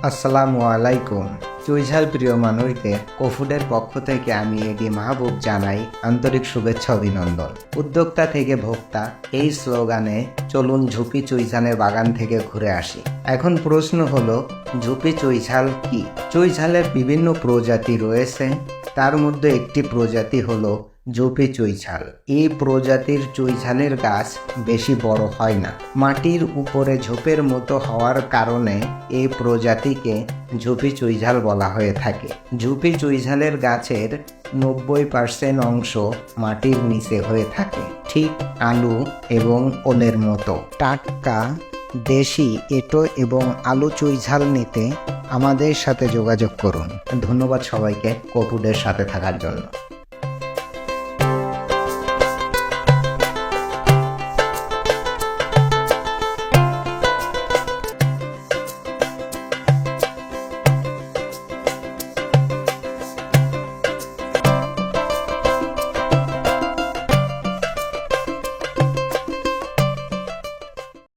আসসালামু আলাইকুম। চুইঝাল প্রিয় মানুষদের কফুডের পক্ষ থেকে আমি এডি মাহবুব জানাই আন্তরিক শুভেচ্ছা অভিনন্দন। উদ্যোক্তা থেকে ভোক্তা এই স্লোগানে চলুন ঝুপি চুইঝালের বাগান থেকে ঘুরে আসি। এখন প্রশ্ন হলো, ঝুপি চুইঝাল কি? চুইঝালের বিভিন্ন প্রজাতি রয়েছে, তার মধ্যে একটি প্রজাতি হলো ঝুপি চুইঝাল। এই প্রজাতির চুইঝালের গাছ বেশি বড় হয় না, মাটির উপরে ঝোপের মতো হওয়ার কারণে এই প্রজাতিকে ঝুপি চুইঝাল বলা হয়ে থাকে। ঝুপি চুইঝালের গাছের 90% অংশ মাটির নিচে হয়ে থাকে, ঠিক আলু এবং ওলের মতো। টাটকা দেশি এঁটো এবং আলু চুইঝাল নিতে আমাদের সাথে যোগাযোগ করুন। ধন্যবাদ সবাইকে কফুডের সাথে থাকার জন্য।